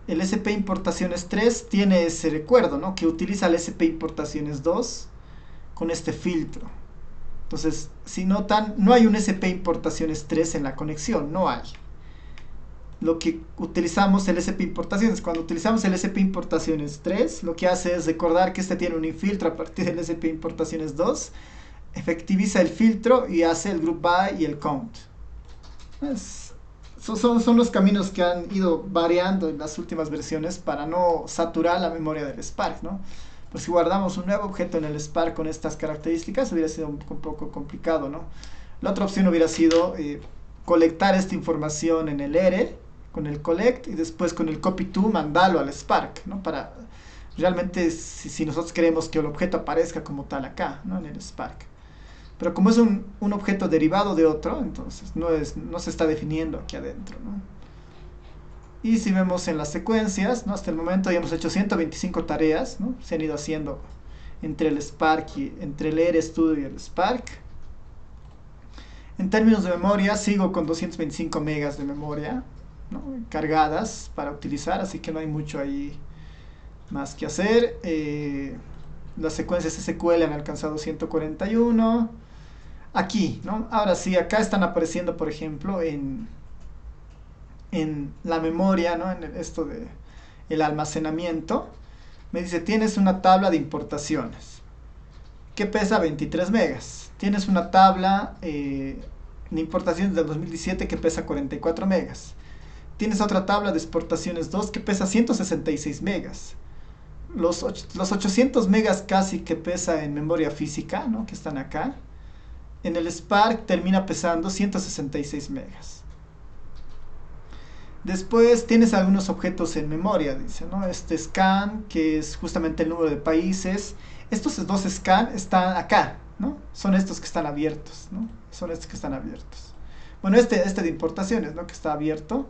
El SP importaciones 3 tiene ese recuerdo, ¿no? Que utiliza el SP importaciones 2 con este filtro. Entonces, si notan, no hay un SP importaciones 3 en la conexión, no hay. Lo que utilizamos el SP importaciones, cuando utilizamos el SP importaciones 3, lo que hace es recordar que este tiene un infiltro a partir del SP importaciones 2, efectiviza el filtro y hace el group by y el count. Son los caminos que han ido variando en las últimas versiones para no saturar la memoria del Spark, ¿no? Pues si guardamos un nuevo objeto en el Spark con estas características hubiera sido un poco complicado, ¿no? La otra opción hubiera sido colectar esta información en el ERE con el collect y después con el copy to mandarlo al Spark, ¿no? Para realmente si nosotros queremos que el objeto aparezca como tal acá, ¿no? En el Spark. Pero como es un objeto derivado de otro, entonces no se está definiendo aquí adentro, ¿no? Y si vemos en las secuencias, ¿no? Hasta el momento ya hemos hecho 125 tareas, ¿no? Se han ido haciendo entre el Spark y entre el RStudio y el Spark. En términos de memoria, sigo con 225 megas de memoria, ¿no? Cargadas para utilizar, así que no hay mucho ahí más que hacer. Las secuencias SQL han alcanzado 141. Aquí, ¿no? Ahora sí, acá están apareciendo, por ejemplo, en la memoria, ¿no? En esto de el almacenamiento, me dice, tienes una tabla de importaciones que pesa 23 megas. Tienes una tabla de importaciones del 2017 que pesa 44 megas. Tienes otra tabla de exportaciones 2 que pesa 166 megas. Los 800 megas casi que pesa en memoria física, ¿no? Que están acá. En el Spark termina pesando 166 megas. Después tienes algunos objetos en memoria, dice, ¿no? Este scan, que es justamente el número de países. Estos dos scan están acá, ¿no? Son estos que están abiertos, ¿no? Son estos que están abiertos. Bueno, este de importaciones, ¿no? Que está abierto.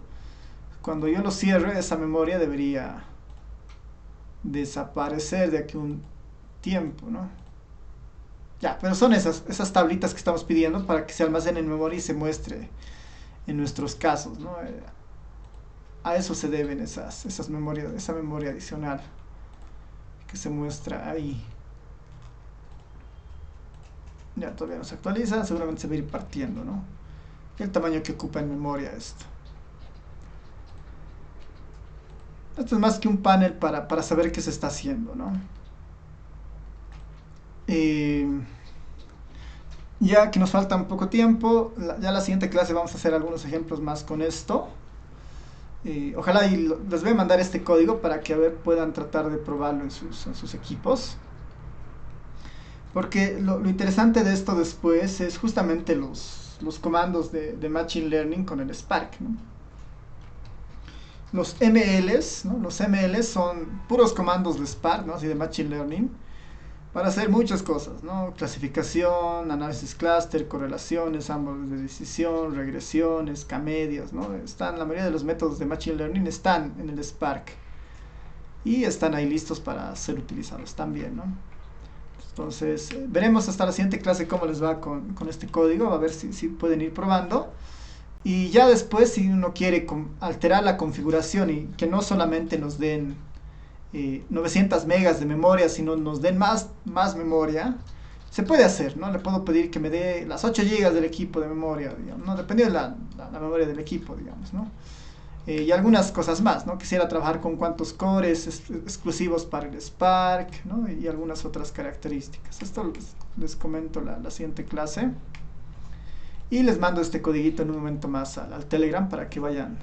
Cuando yo lo cierre, esa memoria debería desaparecer de aquí un tiempo, ¿no? Ya, pero son esas tablitas que estamos pidiendo para que se almacene en memoria y se muestre en nuestros casos, ¿no? A eso se deben esa memoria adicional que se muestra ahí. Ya todavía no se actualiza, seguramente se va a ir partiendo, ¿no? El tamaño que ocupa en memoria esto. Esto es más que un panel para saber qué se está haciendo, ¿no? Ya que nos falta un poco tiempo, ya la siguiente clase vamos a hacer algunos ejemplos más con esto. Ojalá les voy a mandar este código para que puedan tratar de probarlo en sus equipos. Porque lo interesante de esto después es justamente los comandos de Machine Learning con el Spark, ¿no? Los MLs, ¿no? Los MLs son puros comandos de Spark, ¿no? Así de Machine Learning, para hacer muchas cosas, ¿no? Clasificación, análisis clúster, correlaciones, árboles de decisión, regresiones, K-medias, ¿no? La mayoría de los métodos de Machine Learning están en el Spark y están ahí listos para ser utilizados también, ¿no? Entonces, veremos hasta la siguiente clase cómo les va con este código, a ver si pueden ir probando. Y ya después, si uno quiere alterar la configuración y que no solamente nos den 900 megas de memoria, sino nos den más memoria, se puede hacer, ¿no? Le puedo pedir que me dé las 8 gigas del equipo de memoria, digamos, ¿no? Dependiendo de la memoria del equipo, digamos, ¿no? Y algunas cosas más, ¿no? Quisiera trabajar con cuantos cores exclusivos para el Spark, ¿no? Y algunas otras características. Esto les comento la siguiente clase. Y les mando este codiguito en un momento más al Telegram para que vayan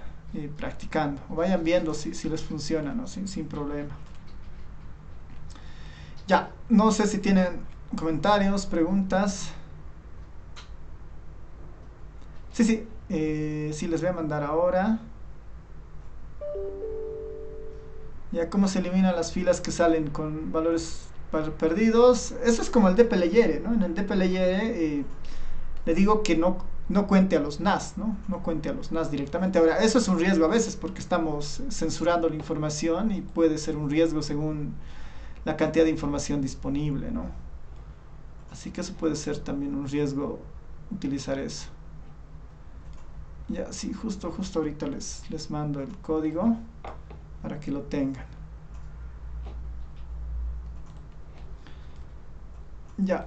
practicando o vayan viendo si les funciona, ¿no? Sin problema. Ya, no sé si tienen comentarios, preguntas. Sí, sí les voy a mandar ahora. Ya, cómo se eliminan las filas que salen con valores perdidos. Eso es como el dplyr, ¿no? En el dplyr le digo que no cuente a los NAS, ¿no? No cuente a los NAS directamente. Ahora, eso es un riesgo a veces porque estamos censurando la información y puede ser un riesgo según la cantidad de información disponible, ¿no? Así que eso puede ser también un riesgo utilizar eso. Ya, sí, justo ahorita les mando el código para que lo tengan. Ya.